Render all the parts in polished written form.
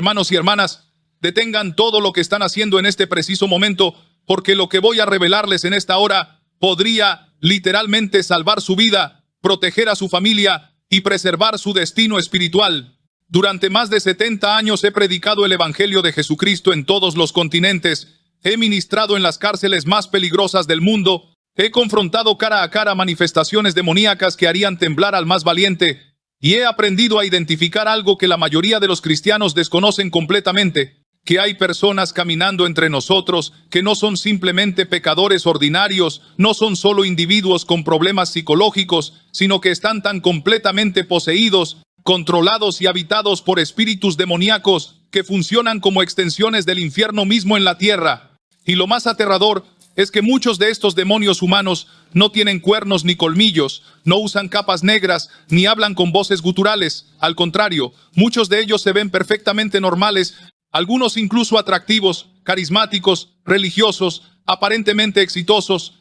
Hermanos y hermanas, detengan todo lo que están haciendo en este preciso momento, porque lo que voy a revelarles en esta hora podría literalmente salvar su vida, proteger a su familia y preservar su destino espiritual. Durante más de 70 años he predicado el Evangelio de Jesucristo en todos los continentes, he ministrado en las cárceles más peligrosas del mundo, he confrontado cara a cara manifestaciones demoníacas que harían temblar al más valiente, y he aprendido a identificar algo que la mayoría de los cristianos desconocen completamente, que hay personas caminando entre nosotros que no son simplemente pecadores ordinarios, no son solo individuos con problemas psicológicos, sino que están tan completamente poseídos, controlados y habitados por espíritus demoníacos que funcionan como extensiones del infierno mismo en la tierra. Y lo más aterrador es que muchos de estos demonios humanos no tienen cuernos ni colmillos, no usan capas negras, ni hablan con voces guturales. Al contrario, muchos de ellos se ven perfectamente normales, algunos incluso atractivos, carismáticos, religiosos, aparentemente exitosos.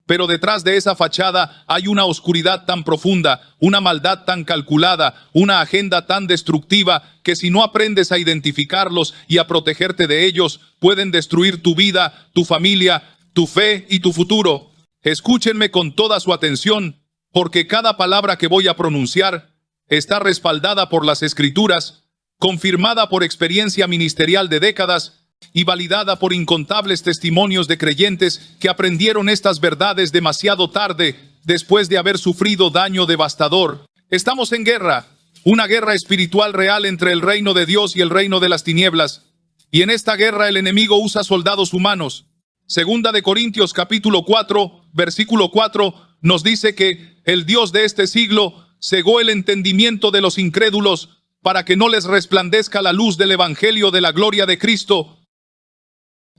Pero detrás de esa fachada hay una oscuridad tan profunda, una maldad tan calculada, una agenda tan destructiva, que si no aprendes a identificarlos y a protegerte de ellos, pueden destruir tu vida, tu familia, tu fe y tu futuro. Escúchenme con toda su atención, porque cada palabra que voy a pronunciar está respaldada por las Escrituras, confirmada por experiencia ministerial de décadas, y validada por incontables testimonios de creyentes que aprendieron estas verdades demasiado tarde, después de haber sufrido daño devastador. Estamos en guerra, una guerra espiritual real entre el reino de Dios y el reino de las tinieblas. Y en esta guerra el enemigo usa soldados humanos. Segunda de Corintios capítulo 4, versículo 4, nos dice que el Dios de este siglo cegó el entendimiento de los incrédulos para que no les resplandezca la luz del evangelio de la gloria de Cristo.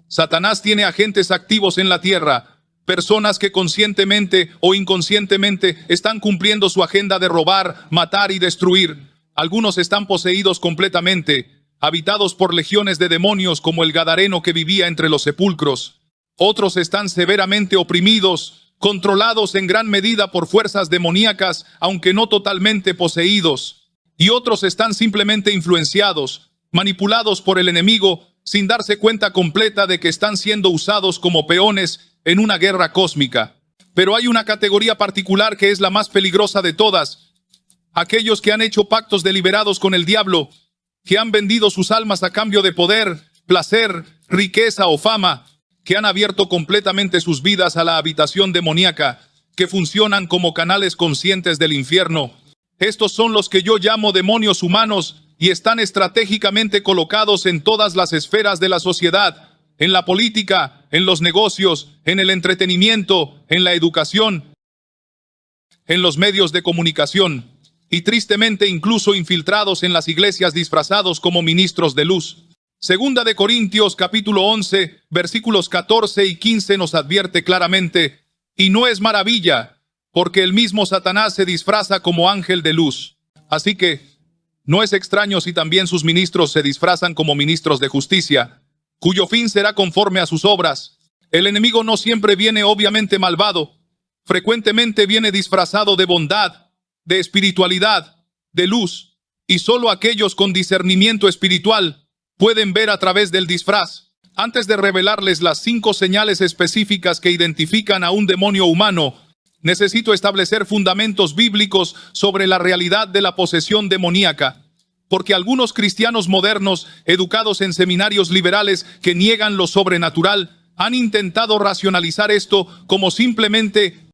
Satanás tiene agentes activos en la tierra, personas que conscientemente o inconscientemente están cumpliendo su agenda de robar, matar y destruir. Algunos están poseídos completamente, habitados por legiones de demonios como el gadareno que vivía entre los sepulcros. Otros están severamente oprimidos, controlados en gran medida por fuerzas demoníacas, aunque no totalmente poseídos. Y otros están simplemente influenciados, manipulados por el enemigo, sin darse cuenta completa de que están siendo usados como peones en una guerra cósmica. Pero hay una categoría particular que es la más peligrosa de todas. Aquellos que han hecho pactos deliberados con el diablo, que han vendido sus almas a cambio de poder, placer, riqueza o fama, que han abierto completamente sus vidas a la habitación demoníaca, que funcionan como canales conscientes del infierno. Estos son los que yo llamo demonios humanos, y están estratégicamente colocados en todas las esferas de la sociedad, en la política, en los negocios, en el entretenimiento, en la educación, en los medios de comunicación, y tristemente incluso infiltrados en las iglesias disfrazados como ministros de luz. Segunda de Corintios capítulo 11, versículos 14 y 15 nos advierte claramente: Y no es maravilla, porque el mismo Satanás se disfraza como ángel de luz. Así que no es extraño si también sus ministros se disfrazan como ministros de justicia, cuyo fin será conforme a sus obras. El enemigo no siempre viene obviamente malvado, frecuentemente viene disfrazado de bondad, de espiritualidad, de luz, y solo aquellos con discernimiento espiritual pueden ver a través del disfraz. Antes de revelarles las 5 señales específicas que identifican a un demonio humano, necesito establecer fundamentos bíblicos sobre la realidad de la posesión demoníaca, porque algunos cristianos modernos, educados en seminarios liberales que niegan lo sobrenatural, han intentado racionalizar esto como simplemente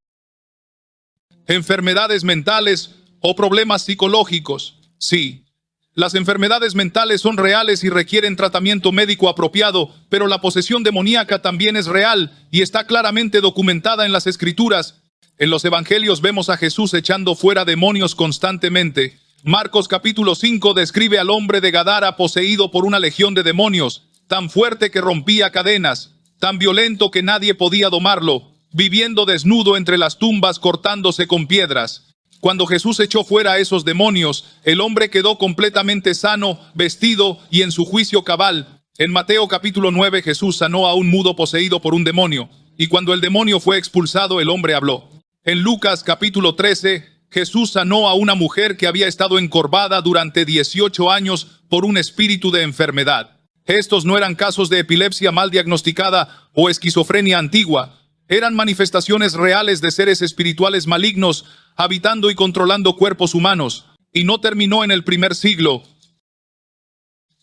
enfermedades mentales o problemas psicológicos. Sí, las enfermedades mentales son reales y requieren tratamiento médico apropiado, pero la posesión demoníaca también es real y está claramente documentada en las Escrituras. En los Evangelios vemos a Jesús echando fuera demonios constantemente. Marcos capítulo 5 describe al hombre de Gadara poseído por una legión de demonios, tan fuerte que rompía cadenas, tan violento que nadie podía domarlo, viviendo desnudo entre las tumbas cortándose con piedras. Cuando Jesús echó fuera a esos demonios, el hombre quedó completamente sano, vestido y en su juicio cabal. En Mateo capítulo 9 Jesús sanó a un mudo poseído por un demonio, y cuando el demonio fue expulsado el hombre habló. En Lucas capítulo 13 Jesús sanó a una mujer que había estado encorvada durante 18 años por un espíritu de enfermedad. Estos no eran casos de epilepsia mal diagnosticada o esquizofrenia antigua. Eran manifestaciones reales de seres espirituales malignos habitando y controlando cuerpos humanos. Y no terminó en el primer siglo.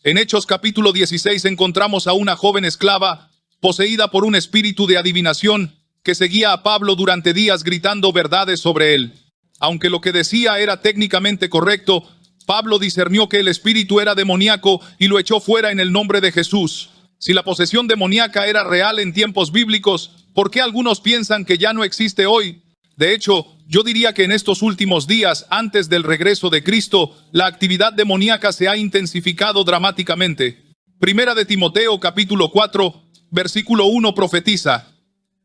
En Hechos capítulo 16 encontramos a una joven esclava poseída por un espíritu de adivinación que seguía a Pablo durante días gritando verdades sobre él. Aunque lo que decía era técnicamente correcto, Pablo discernió que el espíritu era demoníaco y lo echó fuera en el nombre de Jesús. Si la posesión demoníaca era real en tiempos bíblicos, ¿por qué algunos piensan que ya no existe hoy? De hecho, yo diría que en estos últimos días, antes del regreso de Cristo, la actividad demoníaca se ha intensificado dramáticamente. Primera de Timoteo capítulo 4, versículo 1 profetiza: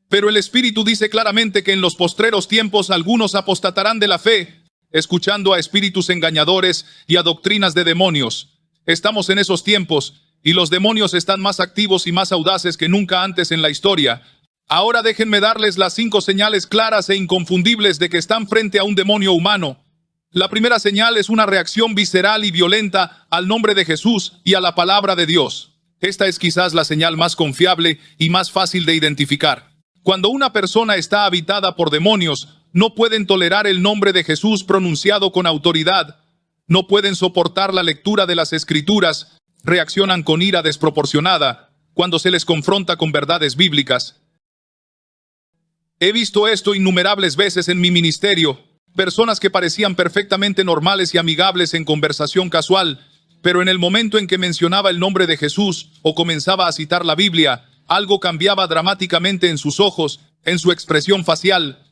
pero el Espíritu dice claramente que en los postreros tiempos algunos apostatarán de la fe, escuchando a espíritus engañadores y a doctrinas de demonios. Estamos en esos tiempos, y los demonios están más activos y más audaces que nunca antes en la historia. Ahora déjenme darles las 5 señales claras e inconfundibles de que están frente a un demonio humano. La primera señal es una reacción visceral y violenta al nombre de Jesús y a la palabra de Dios. Esta es quizás la señal más confiable y más fácil de identificar. Cuando una persona está habitada por demonios, no pueden tolerar el nombre de Jesús pronunciado con autoridad, no pueden soportar la lectura de las Escrituras, reaccionan con ira desproporcionada cuando se les confronta con verdades bíblicas. He visto esto innumerables veces en mi ministerio, personas que parecían perfectamente normales y amigables en conversación casual, pero en el momento en que mencionaba el nombre de Jesús o comenzaba a citar la Biblia, algo cambiaba dramáticamente en sus ojos, en su expresión facial,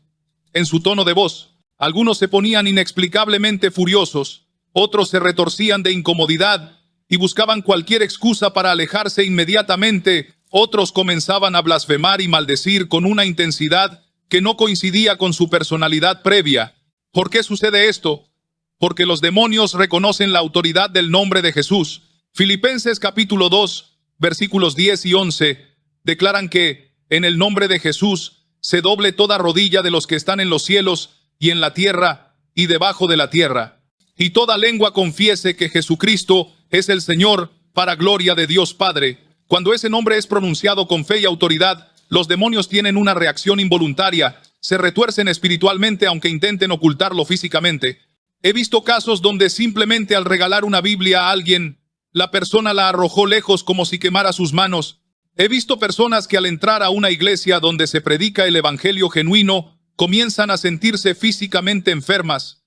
en su tono de voz. Algunos se ponían inexplicablemente furiosos, otros se retorcían de incomodidad y buscaban cualquier excusa para alejarse inmediatamente. Otros comenzaban a blasfemar y maldecir con una intensidad que no coincidía con su personalidad previa. ¿Por qué sucede esto? Porque los demonios reconocen la autoridad del nombre de Jesús. Filipenses capítulo 2, versículos 10 y 11, declaran que en el nombre de Jesús se doble toda rodilla de los que están en los cielos y en la tierra y debajo de la tierra, y toda lengua confiese que Jesucristo es el Señor, para gloria de Dios Padre. Cuando ese nombre es pronunciado con fe y autoridad, los demonios tienen una reacción involuntaria, se retuercen espiritualmente aunque intenten ocultarlo físicamente. He visto casos donde simplemente al regalar una Biblia a alguien, la persona la arrojó lejos como si quemara sus manos. He visto personas que al entrar a una iglesia donde se predica el evangelio genuino, comienzan a sentirse físicamente enfermas,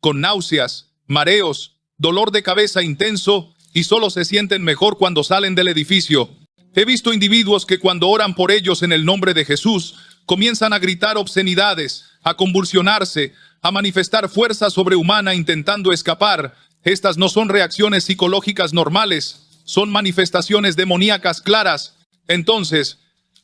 con náuseas, mareos, dolor de cabeza intenso, y solo se sienten mejor cuando salen del edificio. He visto individuos que cuando oran por ellos en el nombre de Jesús, comienzan a gritar obscenidades, a convulsionarse, a manifestar fuerza sobrehumana intentando escapar. Estas no son reacciones psicológicas normales, son manifestaciones demoníacas claras. Entonces,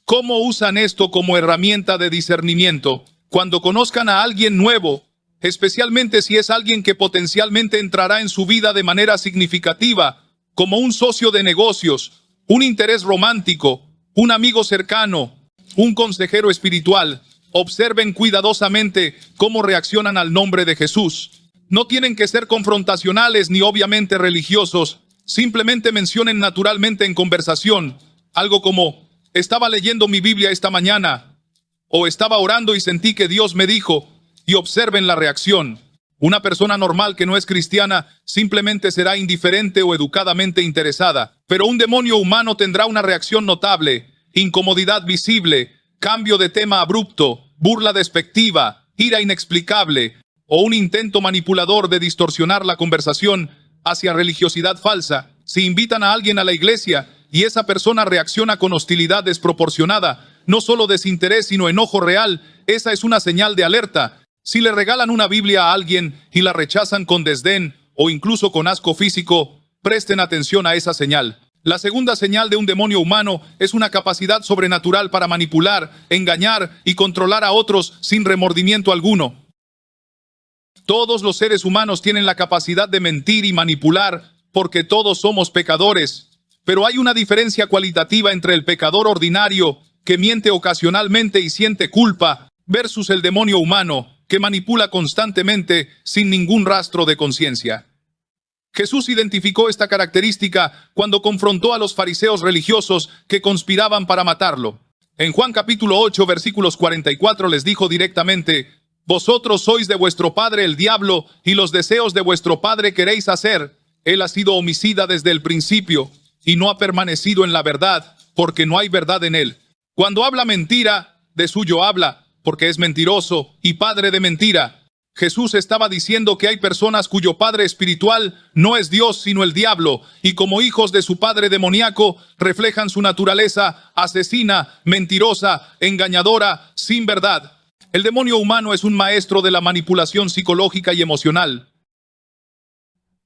¿Cómo usan esto como herramienta de discernimiento? Cuando conozcan a alguien nuevo, especialmente si es alguien que potencialmente entrará en su vida de manera significativa, como un socio de negocios, un interés romántico, un amigo cercano, un consejero espiritual, observen cuidadosamente cómo reaccionan al nombre de Jesús. No tienen que ser confrontacionales ni obviamente religiosos, simplemente mencionen naturalmente en conversación, algo como, estaba leyendo mi Biblia esta mañana, o estaba orando y sentí que Dios me dijo, y observen la reacción. Una persona normal que no es cristiana simplemente será indiferente o educadamente interesada, pero un demonio humano tendrá una reacción notable, incomodidad visible, cambio de tema abrupto, burla despectiva, ira inexplicable, o un intento manipulador de distorsionar la conversación hacia religiosidad falsa. Si invitan a alguien a la iglesia y esa persona reacciona con hostilidad desproporcionada, no solo desinterés sino enojo real, esa es una señal de alerta. Si le regalan una Biblia a alguien y la rechazan con desdén o incluso con asco físico, presten atención a esa señal. La segunda señal de un demonio humano es una capacidad sobrenatural para manipular, engañar y controlar a otros sin remordimiento alguno. Todos los seres humanos tienen la capacidad de mentir y manipular porque todos somos pecadores, pero hay una diferencia cualitativa entre el pecador ordinario que miente ocasionalmente y siente culpa versus el demonio humano que manipula constantemente sin ningún rastro de conciencia. Jesús identificó esta característica cuando confrontó a los fariseos religiosos que conspiraban para matarlo. En Juan capítulo 8, versículos 44 les dijo directamente, vosotros sois de vuestro padre el diablo, y los deseos de vuestro padre queréis hacer. Él ha sido homicida desde el principio, y no ha permanecido en la verdad, porque no hay verdad en él. Cuando habla mentira, de suyo habla, porque es mentiroso y padre de mentira. Jesús estaba diciendo que hay personas cuyo padre espiritual no es Dios sino el diablo, y como hijos de su padre demoníaco reflejan su naturaleza asesina, mentirosa, engañadora, sin verdad. El demonio humano es un maestro de la manipulación psicológica y emocional.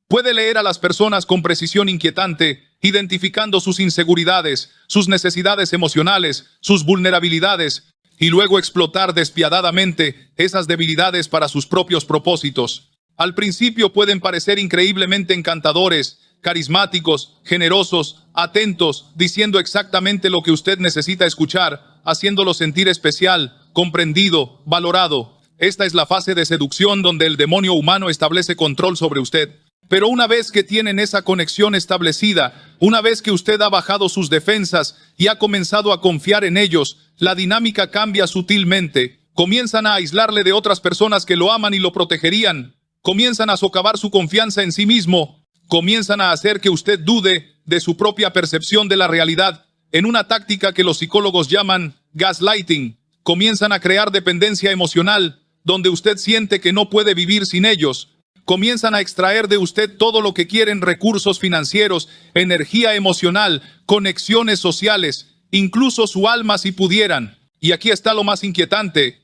Puede leer a las personas con precisión inquietante, identificando sus inseguridades, sus necesidades emocionales, sus vulnerabilidades, y luego explotar despiadadamente esas debilidades para sus propios propósitos. Al principio pueden parecer increíblemente encantadores, carismáticos, generosos, atentos, diciendo exactamente lo que usted necesita escuchar, haciéndolo sentir especial, comprendido, valorado. Esta es la fase de seducción donde el demonio humano establece control sobre usted. Pero una vez que tienen esa conexión establecida, una vez que usted ha bajado sus defensas y ha comenzado a confiar en ellos, la dinámica cambia sutilmente. Comienzan a aislarle de otras personas que lo aman y lo protegerían. Comienzan a socavar su confianza en sí mismo. Comienzan a hacer que usted dude de su propia percepción de la realidad, en una táctica que los psicólogos llaman gaslighting. Comienzan a crear dependencia emocional, donde usted siente que no puede vivir sin ellos. Comienzan a extraer de usted todo lo que quieren: recursos financieros, energía emocional, conexiones sociales, incluso su alma si pudieran. Y aquí está lo más inquietante.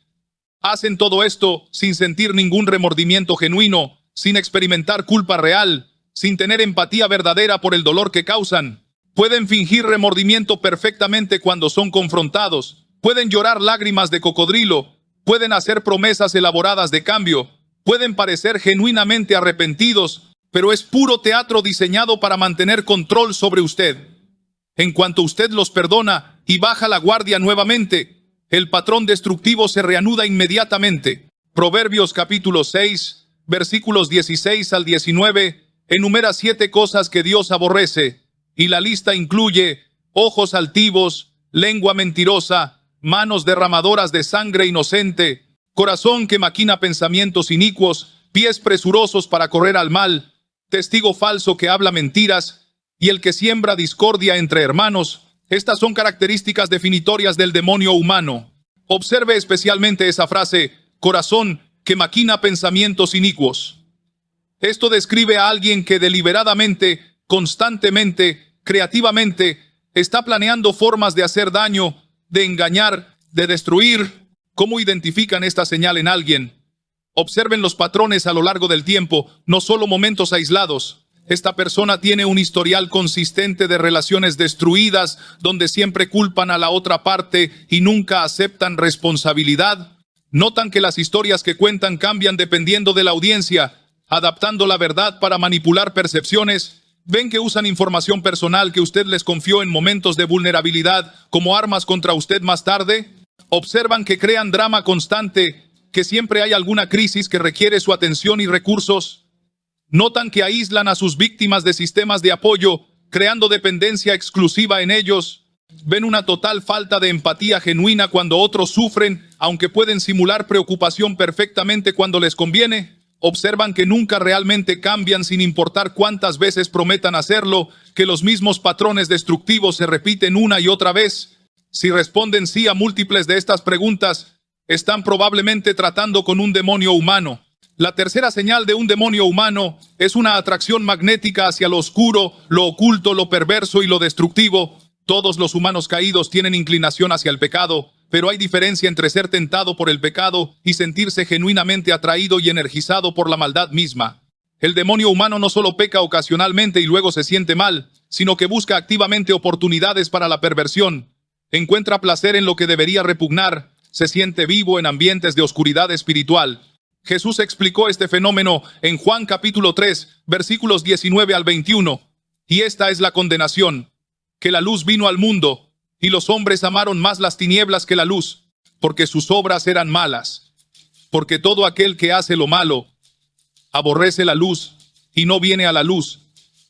Hacen todo esto sin sentir ningún remordimiento genuino, sin experimentar culpa real, sin tener empatía verdadera por el dolor que causan. Pueden fingir remordimiento perfectamente cuando son confrontados. Pueden llorar lágrimas de cocodrilo. Pueden hacer promesas elaboradas de cambio. Pueden parecer genuinamente arrepentidos, pero es puro teatro diseñado para mantener control sobre usted. En cuanto usted los perdona y baja la guardia nuevamente, el patrón destructivo se reanuda inmediatamente. Proverbios capítulo 6, versículos 16 al 19, enumera 7 cosas que Dios aborrece, y la lista incluye ojos altivos, lengua mentirosa, manos derramadoras de sangre inocente, corazón que maquina pensamientos inicuos, pies presurosos para correr al mal, testigo falso que habla mentiras, y el que siembra discordia entre hermanos. Estas son características definitorias del demonio humano. Observe especialmente esa frase, corazón que maquina pensamientos inicuos. Esto describe a alguien que deliberadamente, constantemente, creativamente, está planeando formas de hacer daño, de engañar, de destruir. ¿Cómo identifican esta señal en alguien? Observen los patrones a lo largo del tiempo, no solo momentos aislados. Esta persona tiene un historial consistente de relaciones destruidas, donde siempre culpan a la otra parte y nunca aceptan responsabilidad. Notan que las historias que cuentan cambian dependiendo de la audiencia, adaptando la verdad para manipular percepciones. Ven que usan información personal que usted les confió en momentos de vulnerabilidad como armas contra usted más tarde. Observan que crean drama constante, que siempre hay alguna crisis que requiere su atención y recursos. Notan que aíslan a sus víctimas de sistemas de apoyo, creando dependencia exclusiva en ellos. Ven una total falta de empatía genuina cuando otros sufren, aunque pueden simular preocupación perfectamente cuando les conviene. Observan que nunca realmente cambian sin importar cuántas veces prometan hacerlo, que los mismos patrones destructivos se repiten una y otra vez. Si responden sí a múltiples de estas preguntas, están probablemente tratando con un demonio humano. La tercera señal de un demonio humano es una atracción magnética hacia lo oscuro, lo oculto, lo perverso y lo destructivo. Todos los humanos caídos tienen inclinación hacia el pecado, pero hay diferencia entre ser tentado por el pecado y sentirse genuinamente atraído y energizado por la maldad misma. El demonio humano no solo peca ocasionalmente y luego se siente mal, sino que busca activamente oportunidades para la perversión. Encuentra placer en lo que debería repugnar, se siente vivo en ambientes de oscuridad espiritual. Jesús explicó este fenómeno en Juan capítulo 3, versículos 19 al 21. Y esta es la condenación, que la luz vino al mundo, y los hombres amaron más las tinieblas que la luz, porque sus obras eran malas. Porque todo aquel que hace lo malo, aborrece la luz, y no viene a la luz,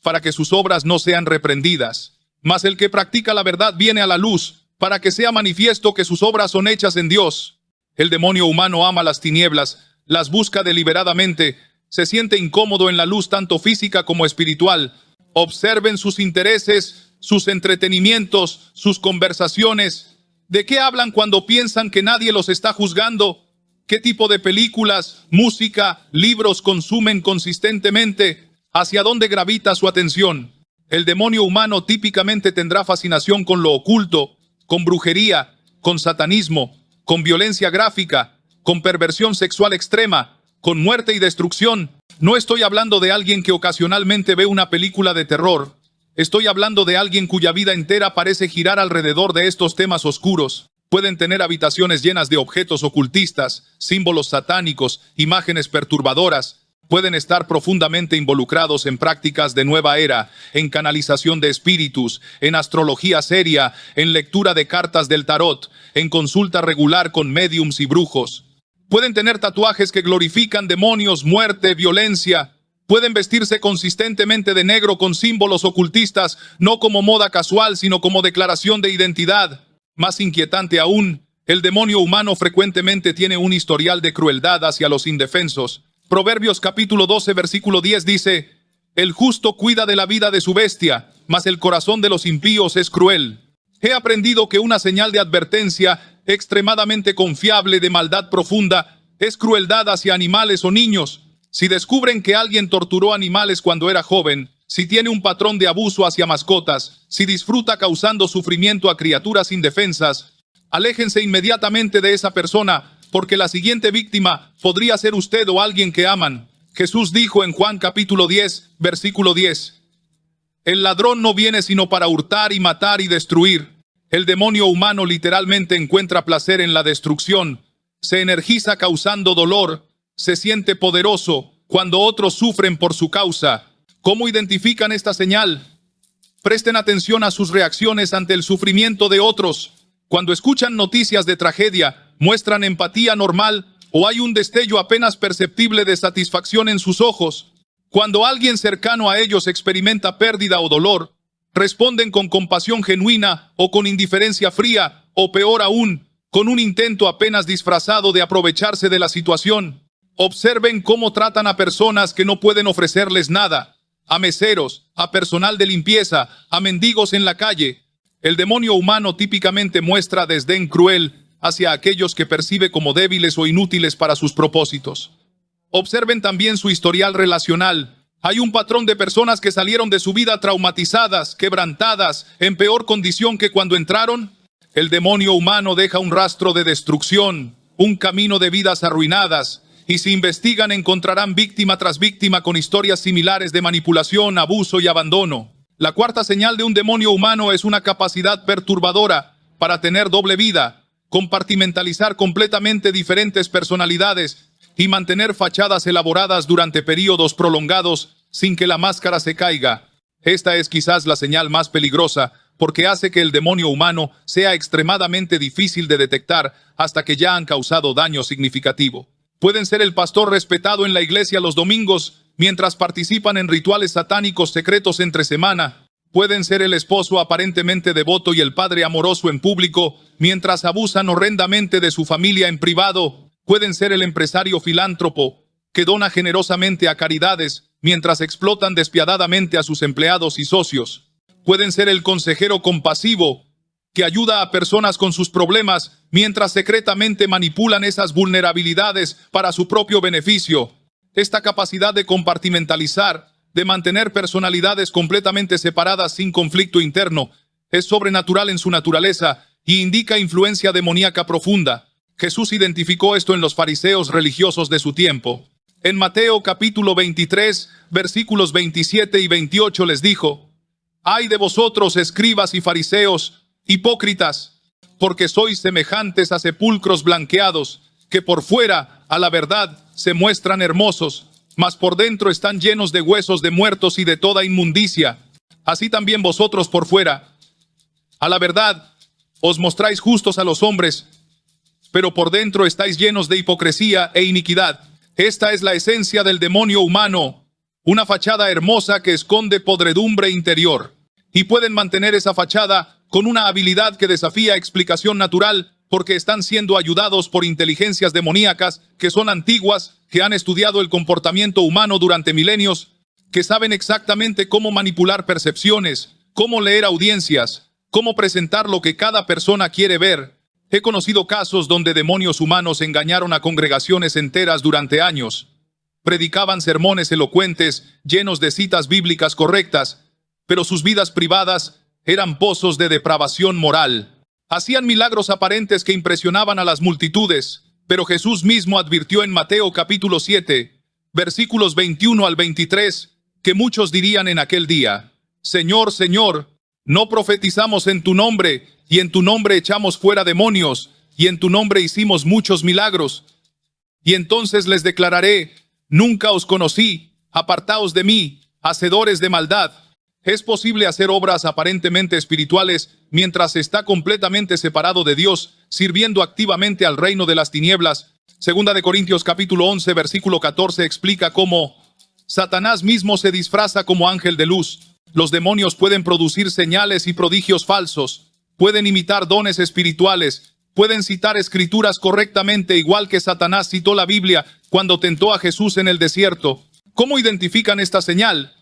para que sus obras no sean reprendidas. Mas el que practica la verdad viene a la luz, para que sea manifiesto que sus obras son hechas en Dios. El demonio humano ama las tinieblas, las busca deliberadamente, se siente incómodo en la luz tanto física como espiritual. Observen sus intereses, sus entretenimientos, sus conversaciones. ¿De qué hablan cuando piensan que nadie los está juzgando? ¿Qué tipo de películas, música, libros consumen consistentemente? ¿Hacia dónde gravita su atención? El demonio humano típicamente tendrá fascinación con lo oculto, con brujería, con satanismo, con violencia gráfica, con perversión sexual extrema, con muerte y destrucción. No estoy hablando de alguien que ocasionalmente ve una película de terror. Estoy hablando de alguien cuya vida entera parece girar alrededor de estos temas oscuros. Pueden tener habitaciones llenas de objetos ocultistas, símbolos satánicos, imágenes perturbadoras. Pueden estar profundamente involucrados en prácticas de nueva era, en canalización de espíritus, en astrología seria, en lectura de cartas del tarot, en consulta regular con médiums y brujos. Pueden tener tatuajes que glorifican demonios, muerte, violencia. Pueden vestirse consistentemente de negro con símbolos ocultistas, no como moda casual, sino como declaración de identidad. Más inquietante aún, el demonio humano frecuentemente tiene un historial de crueldad hacia los indefensos. Proverbios capítulo 12, versículo 10 dice: El justo cuida de la vida de su bestia, mas el corazón de los impíos es cruel. He aprendido que una señal de advertencia extremadamente confiable de maldad profunda es crueldad hacia animales o niños. Si descubren que alguien torturó animales cuando era joven, si tiene un patrón de abuso hacia mascotas, si disfruta causando sufrimiento a criaturas indefensas, aléjense inmediatamente de esa persona, porque la siguiente víctima podría ser usted o alguien que aman. Jesús dijo en Juan capítulo 10, versículo 10, El ladrón no viene sino para hurtar y matar y destruir. El demonio humano literalmente encuentra placer en la destrucción, se energiza causando dolor, se siente poderoso cuando otros sufren por su causa. ¿Cómo identifican esta señal? Presten atención a sus reacciones ante el sufrimiento de otros. Cuando escuchan noticias de tragedia, muestran empatía normal o hay un destello apenas perceptible de satisfacción en sus ojos. Cuando alguien cercano a ellos experimenta pérdida o dolor, responden con compasión genuina o con indiferencia fría, o peor aún, con un intento apenas disfrazado de aprovecharse de la situación. Observen cómo tratan a personas que no pueden ofrecerles nada, a meseros, a personal de limpieza, a mendigos en la calle. El demonio humano típicamente muestra desdén cruel hacia aquellos que percibe como débiles o inútiles para sus propósitos. Observen también su historial relacional. Hay un patrón de personas que salieron de su vida traumatizadas, quebrantadas, en peor condición que cuando entraron. El demonio humano deja un rastro de destrucción, un camino de vidas arruinadas, Y si investigan, encontrarán víctima tras víctima con historias similares de manipulación, abuso y abandono. La cuarta señal de un demonio humano es una capacidad perturbadora para tener doble vida, compartimentalizar completamente diferentes personalidades y mantener fachadas elaboradas durante periodos prolongados sin que la máscara se caiga. Esta es quizás la señal más peligrosa, porque hace que el demonio humano sea extremadamente difícil de detectar hasta que ya han causado daño significativo. Pueden ser el pastor respetado en la iglesia los domingos, mientras participan en rituales satánicos secretos entre semana. Pueden ser el esposo aparentemente devoto y el padre amoroso en público, mientras abusan horrendamente de su familia en privado. Pueden ser el empresario filántropo, que dona generosamente a caridades, mientras explotan despiadadamente a sus empleados y socios. Pueden ser el consejero compasivo, que ayuda a personas con sus problemas, mientras secretamente manipulan esas vulnerabilidades para su propio beneficio. Esta capacidad de compartimentalizar, de mantener personalidades completamente separadas sin conflicto interno, es sobrenatural en su naturaleza y indica influencia demoníaca profunda. Jesús identificó esto en los fariseos religiosos de su tiempo. En Mateo capítulo 23, versículos 27 y 28 les dijo: «Ay de vosotros, escribas y fariseos, hipócritas, porque sois semejantes a sepulcros blanqueados, que por fuera, a la verdad, se muestran hermosos, mas por dentro están llenos de huesos de muertos y de toda inmundicia. Así también vosotros por fuera, a la verdad, os mostráis justos a los hombres, pero por dentro estáis llenos de hipocresía e iniquidad». Esta es la esencia del demonio humano, una fachada hermosa que esconde podredumbre interior. Y pueden mantener esa fachada con una habilidad que desafía explicación natural, porque están siendo ayudados por inteligencias demoníacas que son antiguas, que han estudiado el comportamiento humano durante milenios, que saben exactamente cómo manipular percepciones, cómo leer audiencias, cómo presentar lo que cada persona quiere ver. He conocido casos donde demonios humanos engañaron a congregaciones enteras durante años. Predicaban sermones elocuentes, llenos de citas bíblicas correctas, pero sus vidas privadas eran pozos de depravación moral. Hacían milagros aparentes que impresionaban a las multitudes, pero Jesús mismo advirtió en Mateo capítulo 7, versículos 21 al 23, que muchos dirían en aquel día: «Señor, Señor, ¿no profetizamos en tu nombre, y en tu nombre echamos fuera demonios, y en tu nombre hicimos muchos milagros? Y entonces les declararé: nunca os conocí, apartaos de mí, hacedores de maldad». Es posible hacer obras aparentemente espirituales mientras está completamente separado de Dios, sirviendo activamente al reino de las tinieblas. Segunda de Corintios capítulo 11, versículo 14 explica cómo Satanás mismo se disfraza como ángel de luz. Los demonios pueden producir señales y prodigios falsos, pueden imitar dones espirituales, pueden citar escrituras correctamente, igual que Satanás citó la Biblia cuando tentó a Jesús en el desierto. ¿Cómo identifican esta señal?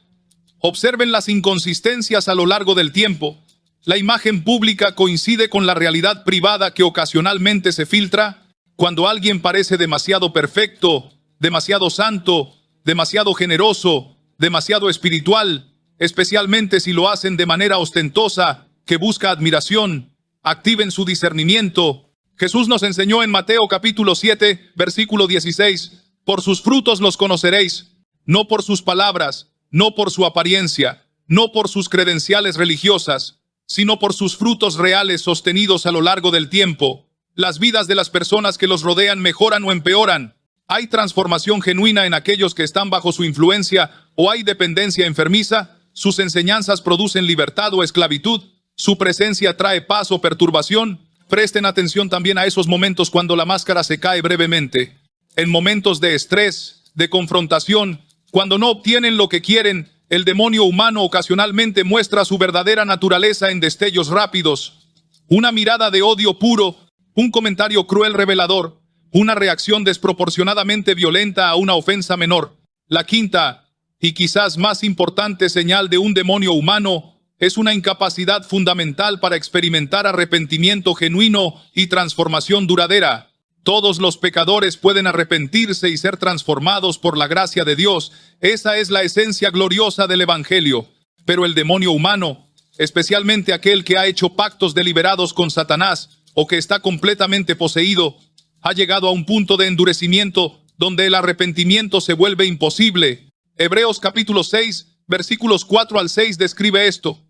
Observen las inconsistencias a lo largo del tiempo. La imagen pública coincide con la realidad privada que ocasionalmente se filtra. Cuando alguien parece demasiado perfecto, demasiado santo, demasiado generoso, demasiado espiritual, especialmente si lo hacen de manera ostentosa, que busca admiración, activen su discernimiento. Jesús nos enseñó en Mateo capítulo 7, versículo 16, «Por sus frutos los conoceréis, no por sus palabras, no por su apariencia, no por sus credenciales religiosas, sino por sus frutos reales sostenidos a lo largo del tiempo. Las vidas de las personas que los rodean mejoran o empeoran. ¿Hay transformación genuina en aquellos que están bajo su influencia o hay dependencia enfermiza? ¿Sus enseñanzas producen libertad o esclavitud? ¿Su presencia trae paz o perturbación? Presten atención también a esos momentos cuando la máscara se cae brevemente. En momentos de estrés, de confrontación, cuando no obtienen lo que quieren, el demonio humano ocasionalmente muestra su verdadera naturaleza en destellos rápidos. Una mirada de odio puro, un comentario cruel revelador, una reacción desproporcionadamente violenta a una ofensa menor. La quinta, y quizás más importante señal de un demonio humano, es una incapacidad fundamental para experimentar arrepentimiento genuino y transformación duradera. Todos los pecadores pueden arrepentirse y ser transformados por la gracia de Dios. Esa es la esencia gloriosa del Evangelio. Pero el demonio humano, especialmente aquel que ha hecho pactos deliberados con Satanás o que está completamente poseído, ha llegado a un punto de endurecimiento donde el arrepentimiento se vuelve imposible. Hebreos capítulo 6, versículos 4 al 6 describe esto.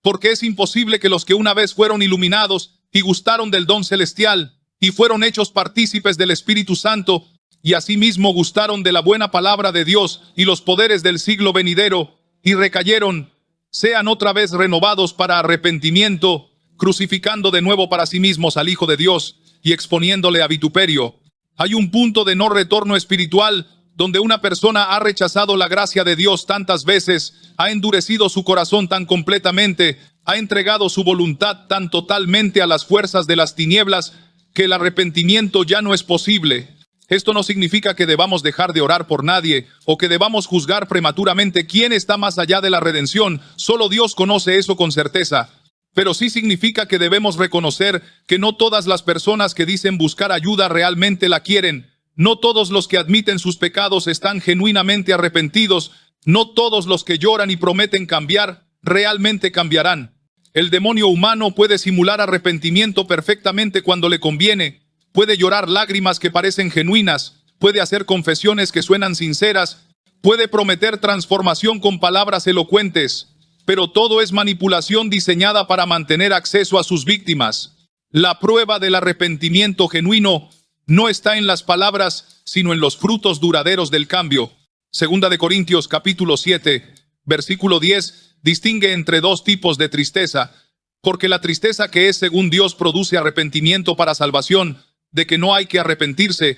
Porque es imposible que los que una vez fueron iluminados y gustaron del don celestial, y fueron hechos partícipes del Espíritu Santo, y asimismo gustaron de la buena palabra de Dios y los poderes del siglo venidero, y recayeron, sean otra vez renovados para arrepentimiento, crucificando de nuevo para sí mismos al Hijo de Dios, y exponiéndole a vituperio. Hay un punto de no retorno espiritual, donde una persona ha rechazado la gracia de Dios tantas veces, ha endurecido su corazón tan completamente, ha entregado su voluntad tan totalmente a las fuerzas de las tinieblas, que el arrepentimiento ya no es posible. Esto no significa que debamos dejar de orar por nadie, o que debamos juzgar prematuramente quién está más allá de la redención. Solo Dios conoce eso con certeza. Pero sí significa que debemos reconocer que no todas las personas que dicen buscar ayuda realmente la quieren. No todos los que admiten sus pecados están genuinamente arrepentidos. No todos los que lloran y prometen cambiar, realmente cambiarán. El demonio humano puede simular arrepentimiento perfectamente cuando le conviene. Puede llorar lágrimas que parecen genuinas. Puede hacer confesiones que suenan sinceras. Puede prometer transformación con palabras elocuentes. Pero todo es manipulación diseñada para mantener acceso a sus víctimas. La prueba del arrepentimiento genuino no está en las palabras, sino en los frutos duraderos del cambio. Segunda de Corintios capítulo 7, versículo 10, distingue entre dos tipos de tristeza, porque la tristeza que es según Dios produce arrepentimiento para salvación, de que no hay que arrepentirse,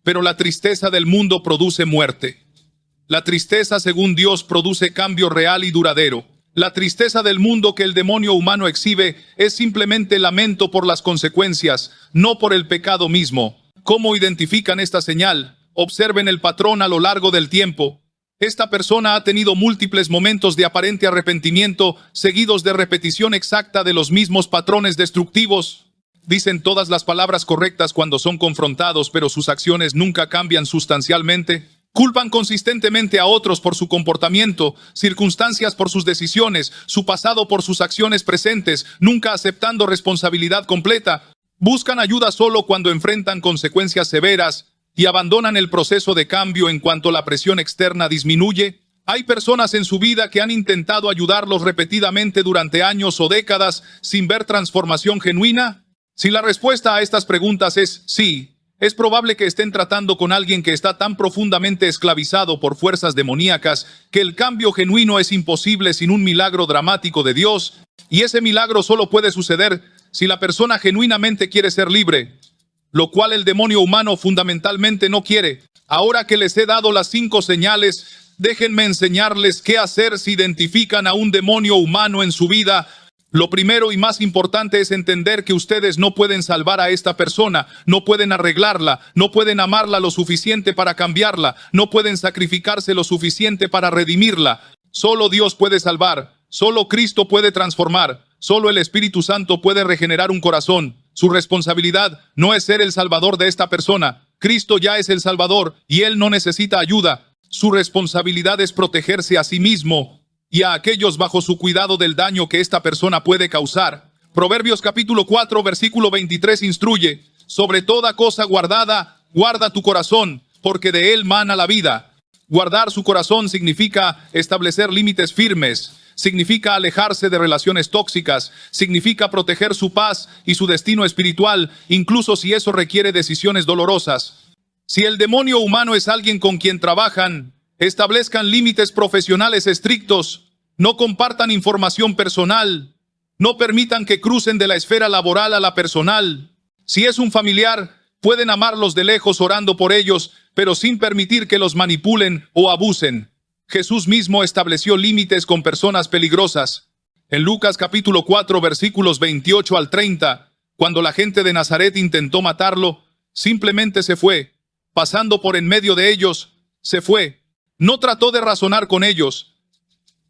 pero la tristeza del mundo produce muerte. La tristeza según Dios produce cambio real y duradero. La tristeza del mundo que el demonio humano exhibe es simplemente lamento por las consecuencias, no por el pecado mismo. ¿Cómo identifican esta señal? Observen el patrón a lo largo del tiempo. Esta persona ha tenido múltiples momentos de aparente arrepentimiento, seguidos de repetición exacta de los mismos patrones destructivos. Dicen todas las palabras correctas cuando son confrontados, pero sus acciones nunca cambian sustancialmente. Culpan consistentemente a otros por su comportamiento, circunstancias por sus decisiones, su pasado por sus acciones presentes, nunca aceptando responsabilidad completa. Buscan ayuda solo cuando enfrentan consecuencias severas y abandonan el proceso de cambio en cuanto la presión externa disminuye. Hay personas en su vida que han intentado ayudarlos repetidamente durante años o décadas sin ver transformación genuina. Si la respuesta a estas preguntas es sí, es probable que estén tratando con alguien que está tan profundamente esclavizado por fuerzas demoníacas que el cambio genuino es imposible sin un milagro dramático de Dios, y ese milagro solo puede suceder si la persona genuinamente quiere ser libre, lo cual el demonio humano fundamentalmente no quiere. Ahora que les he dado las 5 señales, déjenme enseñarles qué hacer si identifican a un demonio humano en su vida. Lo primero y más importante es entender que ustedes no pueden salvar a esta persona, no pueden arreglarla, no pueden amarla lo suficiente para cambiarla, no pueden sacrificarse lo suficiente para redimirla. Solo Dios puede salvar, solo Cristo puede transformar, solo el Espíritu Santo puede regenerar un corazón. Su responsabilidad no es ser el salvador de esta persona. Cristo ya es el Salvador y Él no necesita ayuda. Su responsabilidad es protegerse a sí mismo y a aquellos bajo su cuidado del daño que esta persona puede causar. Proverbios capítulo 4, versículo 23 instruye: sobre toda cosa guardada, guarda tu corazón, porque de él mana la vida. Guardar su corazón significa establecer límites firmes, significa alejarse de relaciones tóxicas, significa proteger su paz y su destino espiritual, incluso si eso requiere decisiones dolorosas. Si el demonio humano es alguien con quien trabajan, establezcan límites profesionales estrictos, no compartan información personal, no permitan que crucen de la esfera laboral a la personal. Si es un familiar, pueden amarlos de lejos orando por ellos, pero sin permitir que los manipulen o abusen. Jesús mismo estableció límites con personas peligrosas. En Lucas capítulo 4, versículos 28 al 30, cuando la gente de Nazaret intentó matarlo, simplemente se fue. Pasando por en medio de ellos, se fue. No trató de razonar con ellos.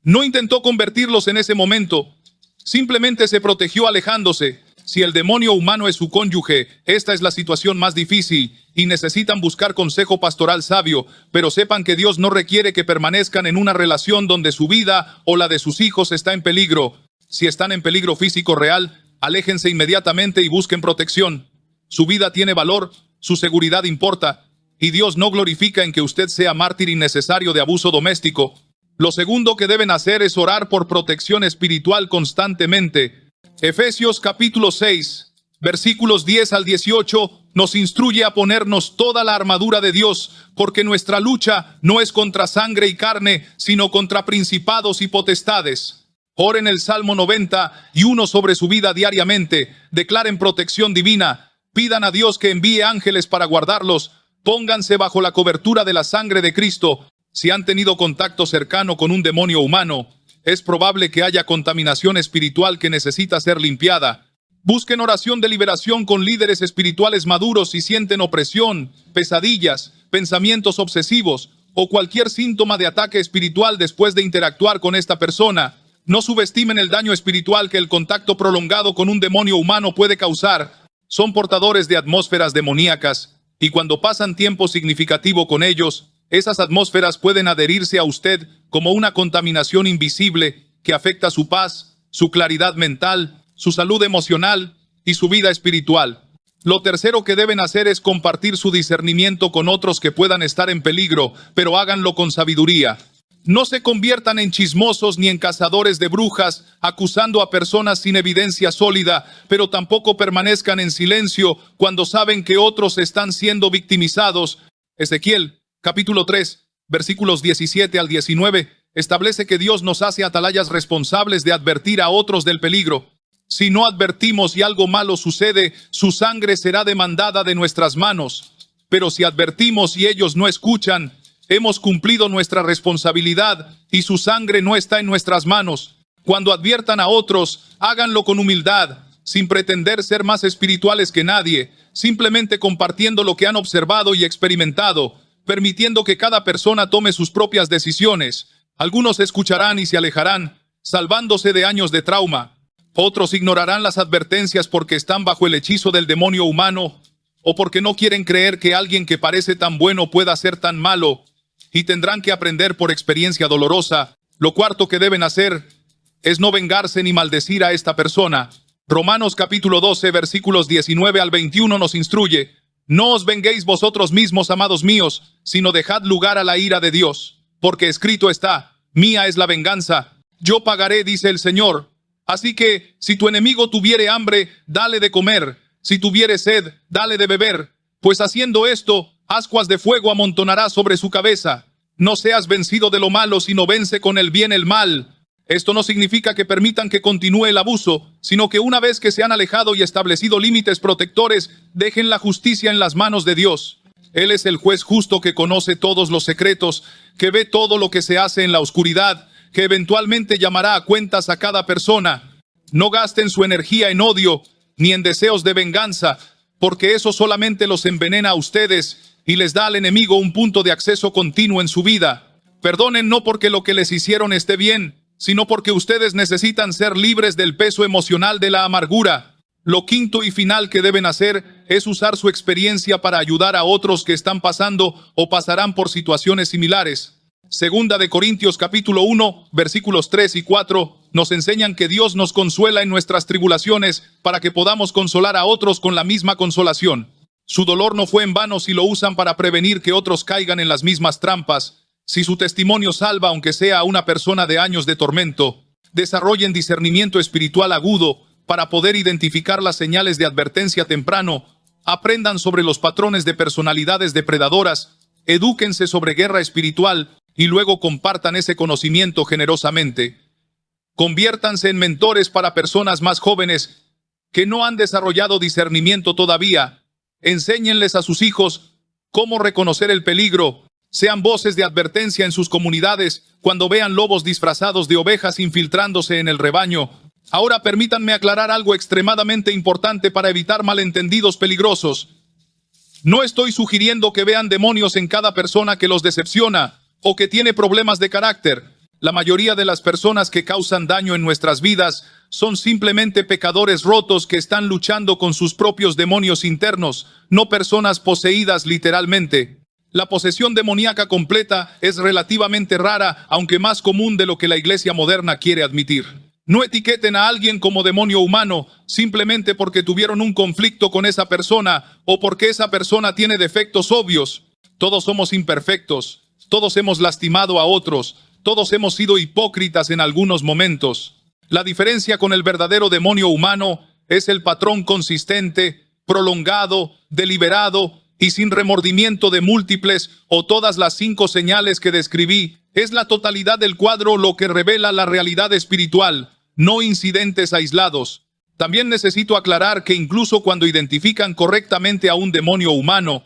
No intentó convertirlos en ese momento. Simplemente se protegió alejándose. Si el demonio humano es su cónyuge, esta es la situación más difícil y necesitan buscar consejo pastoral sabio, pero sepan que Dios no requiere que permanezcan en una relación donde su vida o la de sus hijos está en peligro. Si están en peligro físico real, aléjense inmediatamente y busquen protección. Su vida tiene valor, su seguridad importa, y Dios no glorifica en que usted sea mártir innecesario de abuso doméstico. Lo segundo que deben hacer es orar por protección espiritual constantemente. Efesios capítulo 6, versículos 10 al 18, nos instruye a ponernos toda la armadura de Dios, porque nuestra lucha no es contra sangre y carne, sino contra principados y potestades. Oren el Salmo 91 sobre su vida diariamente, declaren protección divina, pidan a Dios que envíe ángeles para guardarlos, pónganse bajo la cobertura de la sangre de Cristo. Si han tenido contacto cercano con un demonio humano, es probable que haya contaminación espiritual que necesita ser limpiada. Busquen oración de liberación con líderes espirituales maduros si sienten opresión, pesadillas, pensamientos obsesivos o cualquier síntoma de ataque espiritual después de interactuar con esta persona. No subestimen el daño espiritual que el contacto prolongado con un demonio humano puede causar. Son portadores de atmósferas demoníacas, y cuando pasan tiempo significativo con ellos, esas atmósferas pueden adherirse a usted como una contaminación invisible que afecta su paz, su claridad mental, su salud emocional y su vida espiritual. Lo tercero que deben hacer es compartir su discernimiento con otros que puedan estar en peligro, pero háganlo con sabiduría. No se conviertan en chismosos ni en cazadores de brujas, acusando a personas sin evidencia sólida, pero tampoco permanezcan en silencio cuando saben que otros están siendo victimizados. Ezequiel, capítulo 3, versículos 17 al 19, establece que Dios nos hace atalayas responsables de advertir a otros del peligro. Si no advertimos y algo malo sucede, su sangre será demandada de nuestras manos. Pero si advertimos y ellos no escuchan, hemos cumplido nuestra responsabilidad y su sangre no está en nuestras manos. Cuando adviertan a otros, háganlo con humildad, sin pretender ser más espirituales que nadie, simplemente compartiendo lo que han observado y experimentado, permitiendo que cada persona tome sus propias decisiones. Algunos escucharán y se alejarán, salvándose de años de trauma. Otros ignorarán las advertencias porque están bajo el hechizo del demonio humano o porque no quieren creer que alguien que parece tan bueno pueda ser tan malo, y tendrán que aprender por experiencia dolorosa. Lo cuarto que deben hacer es no vengarse ni maldecir a esta persona. Romanos capítulo 12, versículos 19 al 21 nos instruye: no os venguéis vosotros mismos, amados míos, sino dejad lugar a la ira de Dios, porque escrito está: mía es la venganza, yo pagaré, dice el Señor. Así que, si tu enemigo tuviere hambre, dale de comer; si tuviere sed, dale de beber, pues haciendo esto, ascuas de fuego amontonará sobre su cabeza. No seas vencido de lo malo, sino vence con el bien el mal. Esto no significa que permitan que continúe el abuso, sino que una vez que se han alejado y establecido límites protectores, dejen la justicia en las manos de Dios. Él es el juez justo que conoce todos los secretos, que ve todo lo que se hace en la oscuridad, que eventualmente llamará a cuentas a cada persona. No gasten su energía en odio, ni en deseos de venganza, porque eso solamente los envenena a ustedes y les da al enemigo un punto de acceso continuo en su vida. Perdonen no porque lo que les hicieron esté bien, sino porque ustedes necesitan ser libres del peso emocional de la amargura. Lo quinto y final que deben hacer es usar su experiencia para ayudar a otros que están pasando o pasarán por situaciones similares. Segunda de Corintios capítulo 1, versículos 3 y 4, nos enseñan que Dios nos consuela en nuestras tribulaciones para que podamos consolar a otros con la misma consolación. Su dolor no fue en vano si lo usan para prevenir que otros caigan en las mismas trampas. Si su testimonio salva, aunque sea a una persona de años de tormento, desarrollen discernimiento espiritual agudo para poder identificar las señales de advertencia temprano, aprendan sobre los patrones de personalidades depredadoras, edúquense sobre guerra espiritual y luego compartan ese conocimiento generosamente. Conviértanse en mentores para personas más jóvenes que no han desarrollado discernimiento todavía. Enséñenles a sus hijos cómo reconocer el peligro. Sean voces de advertencia en sus comunidades cuando vean lobos disfrazados de ovejas infiltrándose en el rebaño. Ahora permítanme aclarar algo extremadamente importante para evitar malentendidos peligrosos. No estoy sugiriendo que vean demonios en cada persona que los decepciona o que tiene problemas de carácter. La mayoría de las personas que causan daño en nuestras vidas son simplemente pecadores rotos que están luchando con sus propios demonios internos, no personas poseídas literalmente. La posesión demoníaca completa es relativamente rara, aunque más común de lo que la iglesia moderna quiere admitir. No etiqueten a alguien como demonio humano simplemente porque tuvieron un conflicto con esa persona o porque esa persona tiene defectos obvios. Todos somos imperfectos, todos hemos lastimado a otros, todos hemos sido hipócritas en algunos momentos. La diferencia con el verdadero demonio humano es el patrón consistente, prolongado, deliberado y sin remordimiento de múltiples o todas las 5 señales que describí. Es la totalidad del cuadro lo que revela la realidad espiritual, no incidentes aislados. También necesito aclarar que incluso cuando identifican correctamente a un demonio humano,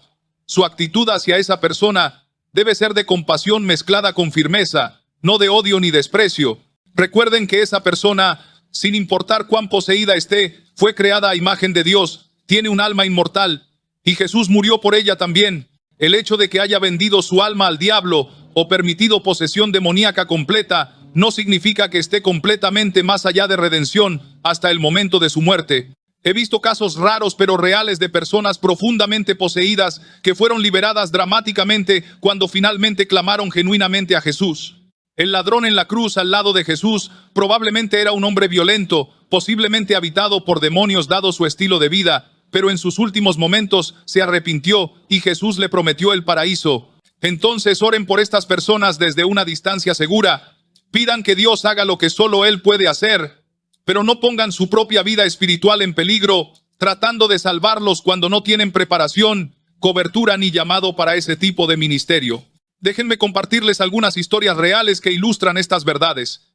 su actitud hacia esa persona debe ser de compasión mezclada con firmeza, no de odio ni desprecio. Recuerden que esa persona, sin importar cuán poseída esté, fue creada a imagen de Dios, tiene un alma inmortal, y Jesús murió por ella también. El hecho de que haya vendido su alma al diablo o permitido posesión demoníaca completa no significa que esté completamente más allá de redención hasta el momento de su muerte. He visto casos raros pero reales de personas profundamente poseídas que fueron liberadas dramáticamente cuando finalmente clamaron genuinamente a Jesús. El ladrón en la cruz al lado de Jesús probablemente era un hombre violento, posiblemente habitado por demonios dado su estilo de vida, pero en sus últimos momentos se arrepintió y Jesús le prometió el paraíso. Entonces oren por estas personas desde una distancia segura. Pidan que Dios haga lo que solo Él puede hacer, pero no pongan su propia vida espiritual en peligro, tratando de salvarlos cuando no tienen preparación, cobertura ni llamado para ese tipo de ministerio. Déjenme compartirles algunas historias reales que ilustran estas verdades.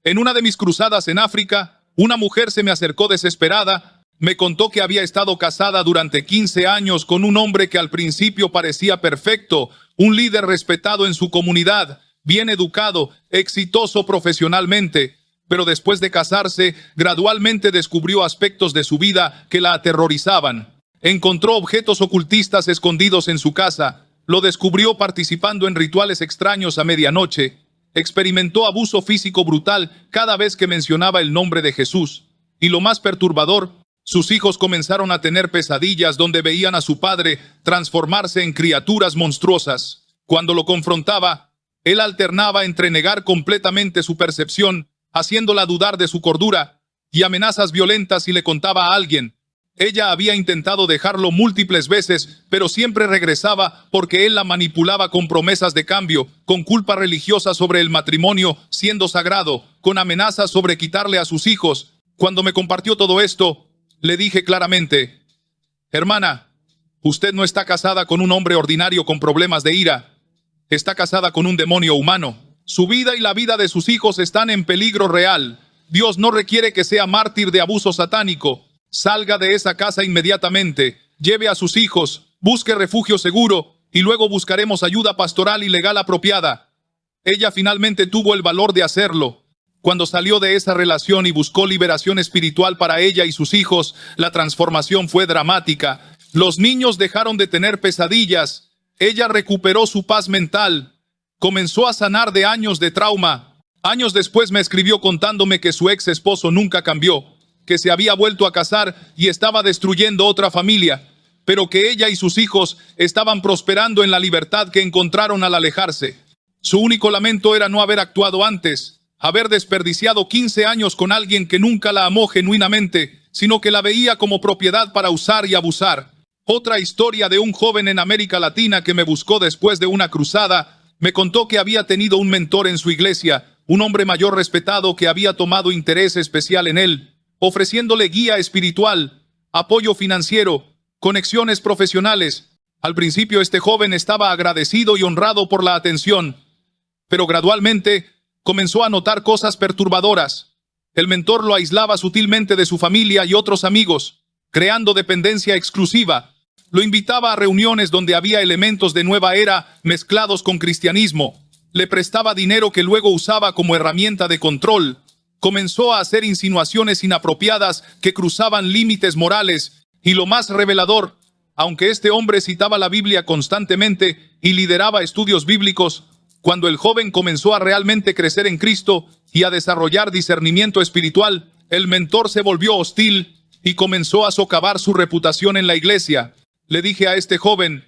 En una de mis cruzadas en África, una mujer se me acercó desesperada, me contó que había estado casada durante 15 años con un hombre que al principio parecía perfecto, un líder respetado en su comunidad, bien educado, exitoso profesionalmente, pero después de casarse, gradualmente descubrió aspectos de su vida que la aterrorizaban. Encontró objetos ocultistas escondidos en su casa, lo descubrió participando en rituales extraños a medianoche, experimentó abuso físico brutal cada vez que mencionaba el nombre de Jesús. Y lo más perturbador, sus hijos comenzaron a tener pesadillas donde veían a su padre transformarse en criaturas monstruosas. Cuando lo confrontaba, él alternaba entre negar completamente su percepción, haciéndola dudar de su cordura, y amenazas violentas si le contaba a alguien. Ella había intentado dejarlo múltiples veces, pero siempre regresaba porque él la manipulaba con promesas de cambio, con culpa religiosa sobre el matrimonio siendo sagrado, con amenazas sobre quitarle a sus hijos. Cuando me compartió todo esto, le dije claramente: hermana, usted no está casada con un hombre ordinario con problemas de ira. Está casada con un demonio humano. Su vida y la vida de sus hijos están en peligro real. Dios no requiere que sea mártir de abuso satánico. Salga de esa casa inmediatamente. Lleve a sus hijos. Busque refugio seguro. Y luego buscaremos ayuda pastoral y legal apropiada. Ella finalmente tuvo el valor de hacerlo. Cuando salió de esa relación y buscó liberación espiritual para ella y sus hijos, la transformación fue dramática. Los niños dejaron de tener pesadillas. Ella recuperó su paz mental. Comenzó a sanar de años de trauma. Años después me escribió contándome que su ex esposo nunca cambió, que se había vuelto a casar y estaba destruyendo otra familia, pero que ella y sus hijos estaban prosperando en la libertad que encontraron al alejarse. Su único lamento era no haber actuado antes, haber desperdiciado 15 años con alguien que nunca la amó genuinamente, sino que la veía como propiedad para usar y abusar. Otra historia de un joven en América Latina que me buscó después de una cruzada. Me contó que había tenido un mentor en su iglesia, un hombre mayor respetado que había tomado interés especial en él, ofreciéndole guía espiritual, apoyo financiero, conexiones profesionales. Al principio este joven estaba agradecido y honrado por la atención, pero gradualmente comenzó a notar cosas perturbadoras. El mentor lo aislaba sutilmente de su familia y otros amigos, creando dependencia exclusiva. Lo invitaba a reuniones donde había elementos de nueva era mezclados con cristianismo. Le prestaba dinero que luego usaba como herramienta de control. Comenzó a hacer insinuaciones inapropiadas que cruzaban límites morales. Y lo más revelador, aunque este hombre citaba la Biblia constantemente y lideraba estudios bíblicos, cuando el joven comenzó a realmente crecer en Cristo y a desarrollar discernimiento espiritual, el mentor se volvió hostil y comenzó a socavar su reputación en la iglesia. Le dije a este joven: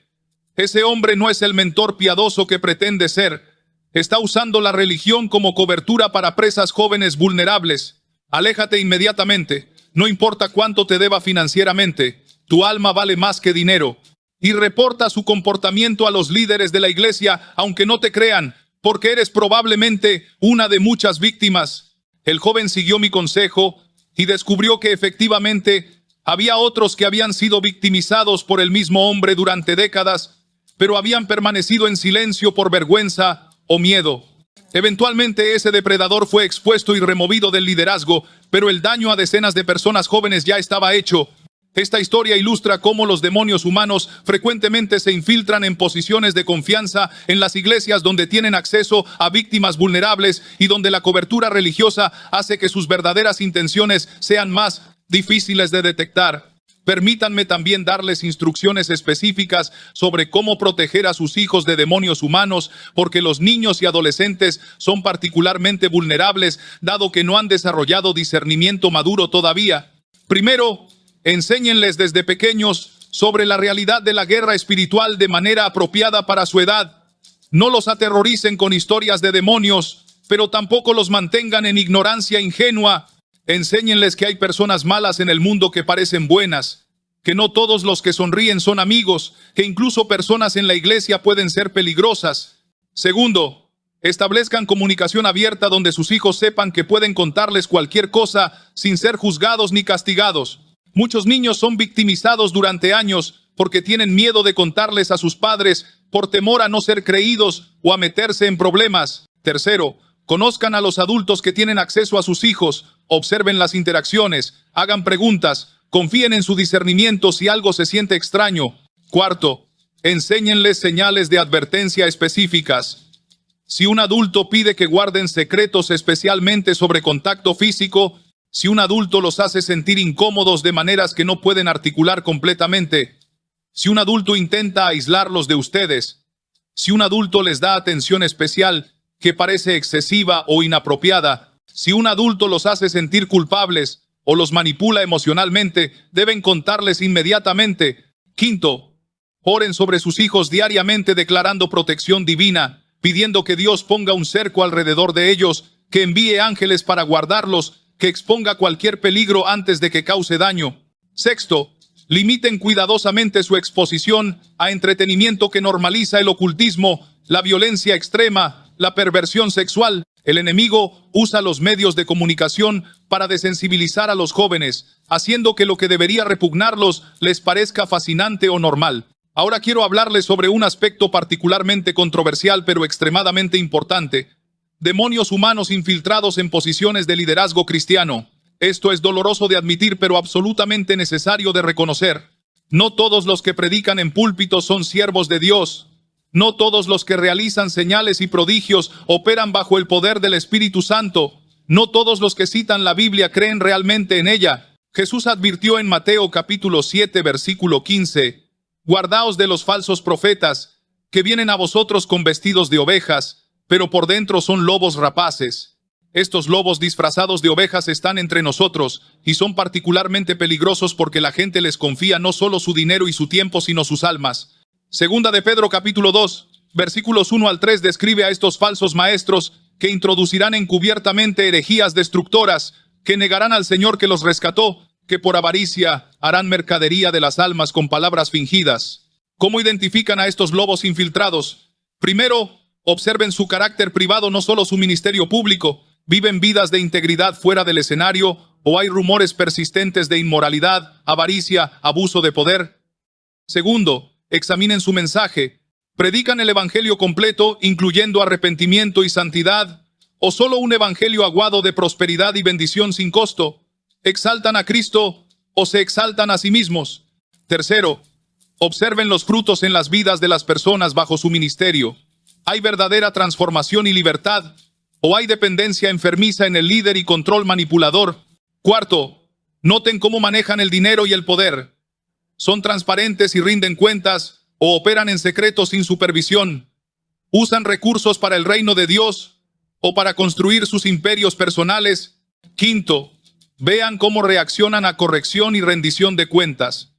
ese hombre no es el mentor piadoso que pretende ser. Está usando la religión como cobertura para presas jóvenes vulnerables. Aléjate inmediatamente. No importa cuánto te deba financieramente. Tu alma vale más que dinero. y reporta su comportamiento a los líderes de la iglesia, aunque no te crean, porque eres probablemente una de muchas víctimas. El joven siguió mi consejo y descubrió que efectivamente había otros que habían sido victimizados por el mismo hombre durante décadas, pero habían permanecido en silencio por vergüenza o miedo. Eventualmente ese depredador fue expuesto y removido del liderazgo, pero el daño a decenas de personas jóvenes ya estaba hecho. Esta historia ilustra cómo los demonios humanos frecuentemente se infiltran en posiciones de confianza en las iglesias donde tienen acceso a víctimas vulnerables y donde la cobertura religiosa hace que sus verdaderas intenciones sean más difíciles de detectar. Permítanme también darles instrucciones específicas sobre cómo proteger a sus hijos de demonios humanos, porque los niños y adolescentes son particularmente vulnerables, dado que no han desarrollado discernimiento maduro todavía. Primero, enséñenles desde pequeños sobre la realidad de la guerra espiritual de manera apropiada para su edad. No los aterroricen con historias de demonios, pero tampoco los mantengan en ignorancia ingenua. Enséñenles que hay personas malas en el mundo que parecen buenas, que no todos los que sonríen son amigos, que incluso personas en la iglesia pueden ser peligrosas. Segundo, establezcan comunicación abierta donde sus hijos sepan que pueden contarles cualquier cosa sin ser juzgados ni castigados. Muchos niños son victimizados durante años porque tienen miedo de contarles a sus padres por temor a no ser creídos o a meterse en problemas. Tercero, conozcan a los adultos que tienen acceso a sus hijos, observen las interacciones, hagan preguntas, confíen en su discernimiento si algo se siente extraño. Cuarto, enséñenles señales de advertencia específicas. Si un adulto pide que guarden secretos especialmente sobre contacto físico, si un adulto los hace sentir incómodos de maneras que no pueden articular completamente, si un adulto intenta aislarlos de ustedes, si un adulto les da atención especial que parece excesiva o inapropiada, si un adulto los hace sentir culpables o los manipula emocionalmente, deben contarles inmediatamente. Quinto, oren sobre sus hijos diariamente declarando protección divina, pidiendo que Dios ponga un cerco alrededor de ellos, que envíe ángeles para guardarlos, que exponga cualquier peligro antes de que cause daño. Sexto, limiten cuidadosamente su exposición a entretenimiento que normaliza el ocultismo, la violencia extrema, la perversión sexual. El enemigo usa los medios de comunicación para desensibilizar a los jóvenes, haciendo que lo que debería repugnarlos les parezca fascinante o normal. Ahora quiero hablarles sobre un aspecto particularmente controversial pero extremadamente importante: demonios humanos infiltrados en posiciones de liderazgo cristiano. Esto es doloroso de admitir, pero absolutamente necesario de reconocer. No todos los que predican en púlpitos son siervos de Dios. No todos los que realizan señales y prodigios operan bajo el poder del Espíritu Santo. No todos los que citan la Biblia creen realmente en ella. Jesús advirtió en Mateo capítulo 7, versículo 15, «Guardaos de los falsos profetas, que vienen a vosotros con vestidos de ovejas, pero por dentro son lobos rapaces». Estos lobos disfrazados de ovejas están entre nosotros y son particularmente peligrosos porque la gente les confía no solo su dinero y su tiempo, sino sus almas. Segunda de Pedro capítulo 2, versículos 1 al 3 describe a estos falsos maestros que introducirán encubiertamente herejías destructoras, que negarán al Señor que los rescató, que por avaricia harán mercadería de las almas con palabras fingidas. ¿Cómo identifican a estos lobos infiltrados? Primero, observen su carácter privado, no solo su ministerio público. ¿Viven vidas de integridad fuera del escenario o hay rumores persistentes de inmoralidad, avaricia, abuso de poder? Segundo, examinen su mensaje. ¿Predican el evangelio completo, incluyendo arrepentimiento y santidad, o solo un evangelio aguado de prosperidad y bendición sin costo? ¿Exaltan a Cristo o se exaltan a sí mismos? Tercero, observen los frutos en las vidas de las personas bajo su ministerio. ¿Hay verdadera transformación y libertad, o hay dependencia enfermiza en el líder y control manipulador? Cuarto, noten cómo manejan el dinero y el poder. ¿Son transparentes y rinden cuentas, o operan en secreto sin supervisión? ¿Usan recursos para el reino de Dios o para construir sus imperios personales? Quinto, vean cómo reaccionan a corrección y rendición de cuentas.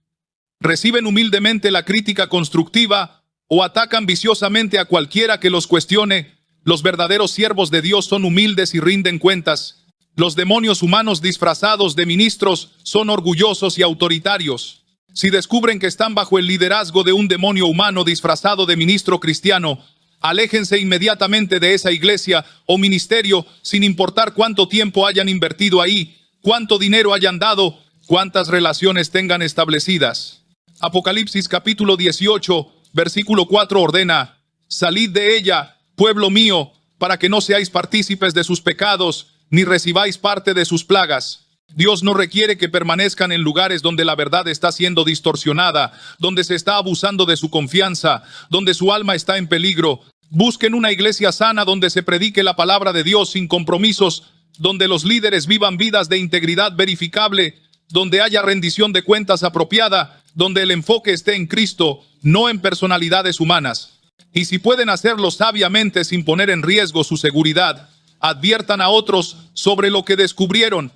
¿Reciben humildemente la crítica constructiva o atacan viciosamente a cualquiera que los cuestione? Los verdaderos siervos de Dios son humildes y rinden cuentas. Los demonios humanos disfrazados de ministros son orgullosos y autoritarios. Si descubren que están bajo el liderazgo de un demonio humano disfrazado de ministro cristiano, aléjense inmediatamente de esa iglesia o ministerio, sin importar cuánto tiempo hayan invertido ahí, cuánto dinero hayan dado, cuántas relaciones tengan establecidas. Apocalipsis capítulo 18, versículo 4 ordena: salid de ella, pueblo mío, para que no seáis partícipes de sus pecados, ni recibáis parte de sus plagas. Dios no requiere que permanezcan en lugares donde la verdad está siendo distorsionada, donde se está abusando de su confianza, donde su alma está en peligro. Busquen una iglesia sana donde se predique la palabra de Dios sin compromisos, donde los líderes vivan vidas de integridad verificable, donde haya rendición de cuentas apropiada, donde el enfoque esté en Cristo, no en personalidades humanas. Y si pueden hacerlo sabiamente sin poner en riesgo su seguridad, adviertan a otros sobre lo que descubrieron,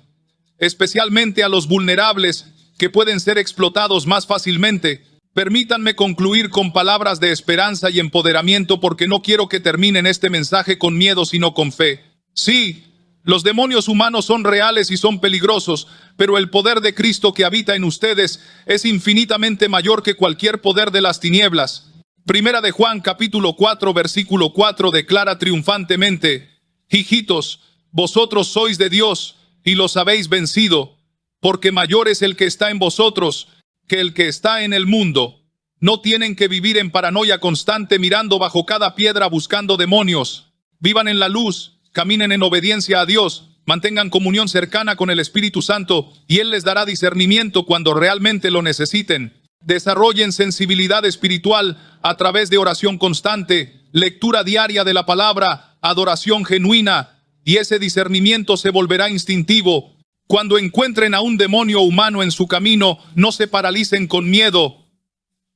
especialmente a los vulnerables que pueden ser explotados más fácilmente. Permítanme concluir con palabras de esperanza y empoderamiento, porque no quiero que terminen este mensaje con miedo, sino con fe. Sí, los demonios humanos son reales y son peligrosos, pero el poder de Cristo que habita en ustedes es infinitamente mayor que cualquier poder de las tinieblas. Primera de Juan capítulo 4 versículo 4 declara triunfantemente: hijitos, vosotros sois de Dios y los habéis vencido, porque mayor es el que está en vosotros que el que está en el mundo. No tienen que vivir en paranoia constante mirando bajo cada piedra buscando demonios. Vivan en la luz, caminen en obediencia a Dios, mantengan comunión cercana con el Espíritu Santo y Él les dará discernimiento cuando realmente lo necesiten. Desarrollen sensibilidad espiritual a través de oración constante, lectura diaria de la palabra, adoración genuina, y ese discernimiento se volverá instintivo. Cuando encuentren a un demonio humano en su camino, no se paralicen con miedo.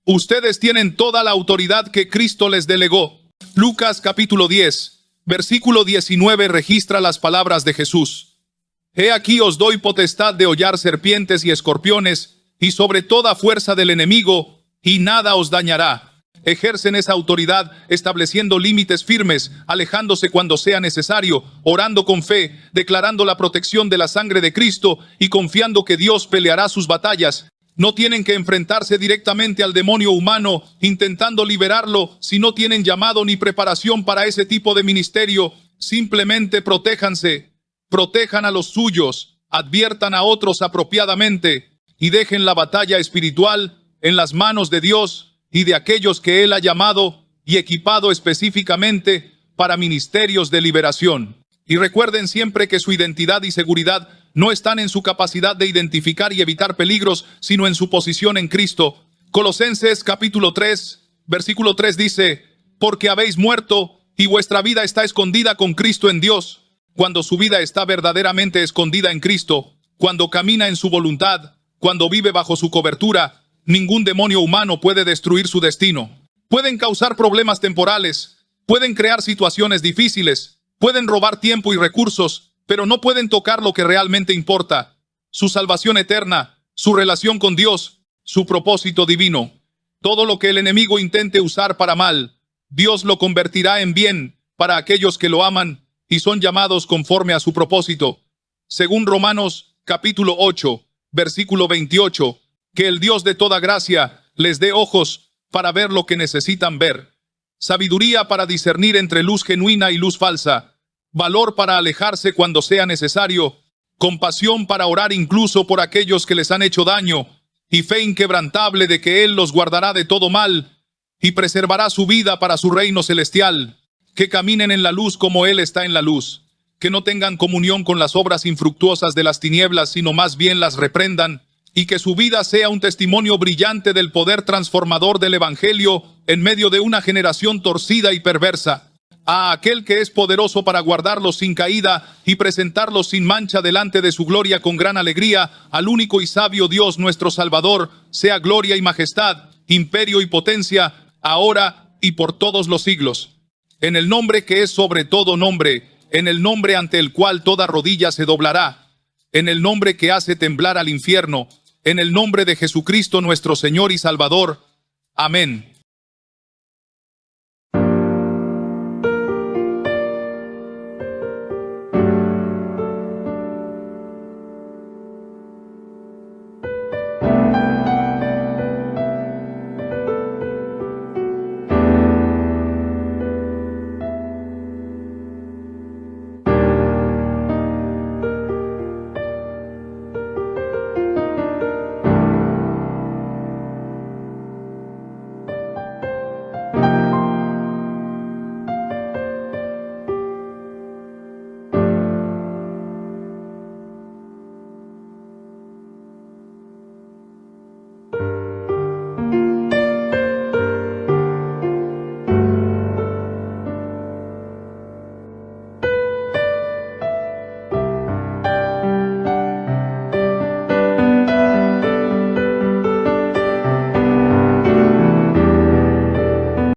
Ustedes tienen toda la autoridad que Cristo les delegó. Lucas capítulo 10, versículo 19 registra las palabras de Jesús: he aquí os doy potestad de hollar serpientes y escorpiones, y sobre toda fuerza del enemigo, y nada os dañará. Ejercen esa autoridad estableciendo límites firmes, alejándose cuando sea necesario, orando con fe, declarando la protección de la sangre de Cristo y confiando que Dios peleará sus batallas. No tienen que enfrentarse directamente al demonio humano intentando liberarlo si no tienen llamado ni preparación para ese tipo de ministerio. Simplemente protéjanse, protejan a los suyos, adviertan a otros apropiadamente y dejen la batalla espiritual en las manos de Dios y de aquellos que Él ha llamado y equipado específicamente para ministerios de liberación. Y recuerden siempre que su identidad y seguridad no están en su capacidad de identificar y evitar peligros, sino en su posición en Cristo. Colosenses capítulo 3, versículo 3 dice: porque habéis muerto y vuestra vida está escondida con Cristo en Dios. Cuando su vida está verdaderamente escondida en Cristo, cuando camina en su voluntad, cuando vive bajo su cobertura, ningún demonio humano puede destruir su destino. Pueden causar problemas temporales, pueden crear situaciones difíciles, pueden robar tiempo y recursos, pero no pueden tocar lo que realmente importa: su salvación eterna, su relación con Dios, su propósito divino. Todo lo que el enemigo intente usar para mal, Dios lo convertirá en bien para aquellos que lo aman y son llamados conforme a su propósito. Según Romanos capítulo 8, versículo 28, que el Dios de toda gracia les dé ojos para ver lo que necesitan ver, sabiduría para discernir entre luz genuina y luz falsa, valor para alejarse cuando sea necesario, compasión para orar incluso por aquellos que les han hecho daño, y fe inquebrantable de que Él los guardará de todo mal y preservará su vida para su reino celestial. Que caminen en la luz como Él está en la luz, que no tengan comunión con las obras infructuosas de las tinieblas, sino más bien las reprendan, y que su vida sea un testimonio brillante del poder transformador del Evangelio en medio de una generación torcida y perversa. A aquel que es poderoso para guardarlos sin caída y presentarlos sin mancha delante de su gloria con gran alegría, al único y sabio Dios nuestro Salvador, sea gloria y majestad, imperio y potencia, ahora y por todos los siglos. En el nombre que es sobre todo nombre, en el nombre ante el cual toda rodilla se doblará, en el nombre que hace temblar al infierno, en el nombre de Jesucristo nuestro Señor y Salvador. Amén.